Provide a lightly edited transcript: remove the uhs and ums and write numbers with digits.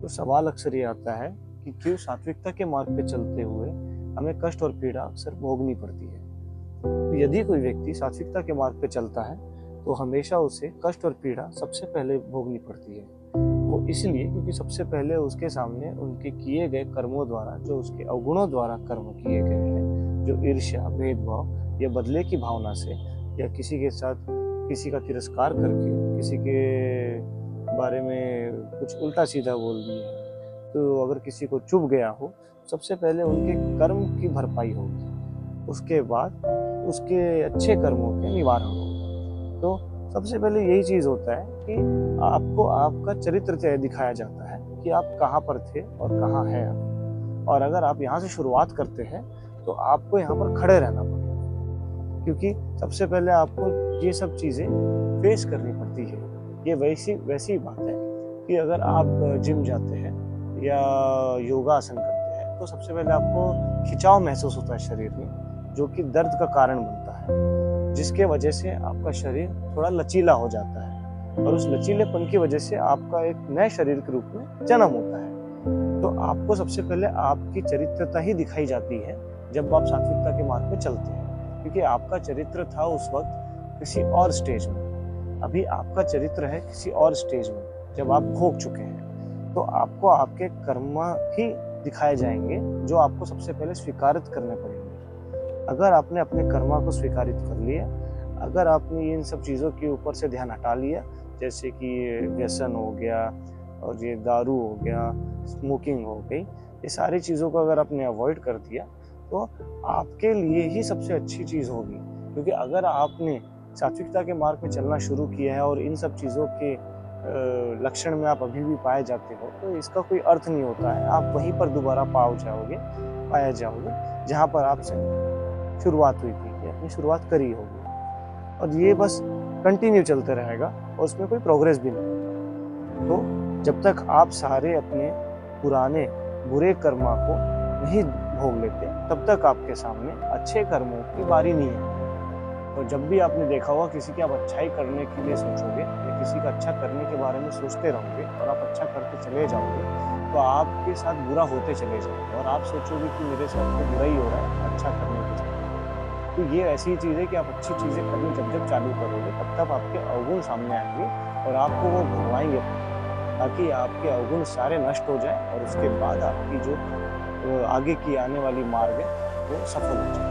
तो सवाल अक्सर ये आता है कि क्यों सात्विकता के मार्ग पे चलते हुए हमें कष्ट और पीड़ा अक्सर भोगनी पड़ती है। तो यदि कोई व्यक्ति सात्विकता के मार्ग पे चलता है तो हमेशा उसे कष्ट और पीड़ा सबसे पहले भोगनी पड़ती है। वो इसलिए क्योंकि सबसे पहले उसके सामने उनके किए गए कर्मों द्वारा, जो उसके अवगुणों द्वारा कर्म किए गए हैं, जो ईर्ष्या, भेदभाव या बदले की भावना से, या किसी के साथ किसी का तिरस्कार करके किसी के बारे में कुछ उल्टा सीधा बोल दिया, तो अगर किसी को चुभ गया हो, सबसे पहले उनके कर्म की भरपाई होगी, उसके बाद उसके अच्छे कर्मों के निवारण होगा। तो सबसे पहले यही चीज होता है कि आपको आपका चरित्र दिखाया जाता है कि आप कहाँ पर थे और कहाँ हैं अभी। और अगर आप यहाँ से शुरुआत करते हैं तो आपको यहाँ पर खड़े रहना पड़ेगा, क्योंकि सबसे पहले आपको ये सब चीजें फेस करनी पड़ती है। ये वैसी बात है कि अगर आप जिम जाते हैं या योगासन करते हैं तो सबसे पहले आपको खिंचाव महसूस होता है शरीर में, जो कि दर्द का कारण बनता है, जिसके वजह से आपका शरीर थोड़ा लचीला हो जाता है और उस लचीलेपन की वजह से आपका एक नए शरीर के रूप में जन्म होता है। तो आपको सबसे पहले आपकी चरित्रता ही दिखाई जाती है जब आप सात्विकता के मार्ग पे चलते हैं, क्योंकि आपका चरित्र था उस वक्त किसी और स्टेज में, अभी आपका चरित्र है किसी और स्टेज में। जब आप भोग चुके हैं तो आपको आपके कर्म ही दिखाए जाएंगे, जो आपको सबसे पहले स्वीकारित करने पड़ेंगे। अगर आपने अपने कर्मा को स्वीकारित कर लिया, अगर आपने इन सब चीज़ों के ऊपर से ध्यान हटा लिया, जैसे कि व्यसन हो गया और ये दारू हो गया, स्मोकिंग हो गई, ये सारी चीज़ों को अगर आपने अवॉइड कर दिया तो आपके लिए ही सबसे अच्छी चीज़ होगी। क्योंकि अगर आपने सात्विकता के मार्ग में चलना शुरू किया है और इन सब चीज़ों के लक्षण में आप अभी भी पाए जाते हो, तो इसका कोई अर्थ नहीं होता है। आप वहीं पर दोबारा पाया जाओगे जहाँ पर आपसे शुरुआत हुई थी, अपनी शुरुआत करी होगी, और ये बस कंटिन्यू चलते रहेगा और उसमें कोई प्रोग्रेस भी नहीं होगा। तो जब तक आप सारे अपने पुराने बुरे कर्मा को नहीं भोग लेते, तब तक आपके सामने अच्छे कर्मों की बारी नहीं है। और जब भी आपने देखा होगा किसी की आप अच्छाई करने के लिए सोचोगे या किसी का अच्छा करने के बारे में सोचते रहोगे और आप अच्छा करते चले जाओगे, तो आपके साथ बुरा होते चले जाओगे और आप सोचोगे कि मेरे साथ तो बुरा ही हो रहा है अच्छा करने के साथ। तो ये ऐसी चीज़ है कि आप अच्छी चीज़ें करनी जब चालू करोगे तब तक आपके अवगुण सामने आएंगे और आपको वो भगवाएंगे, ताकि आपके अवगुण सारे नष्ट हो जाए और उसके बाद आपकी जो आगे की आने वाली मार्ग है वो सफल हो जाए।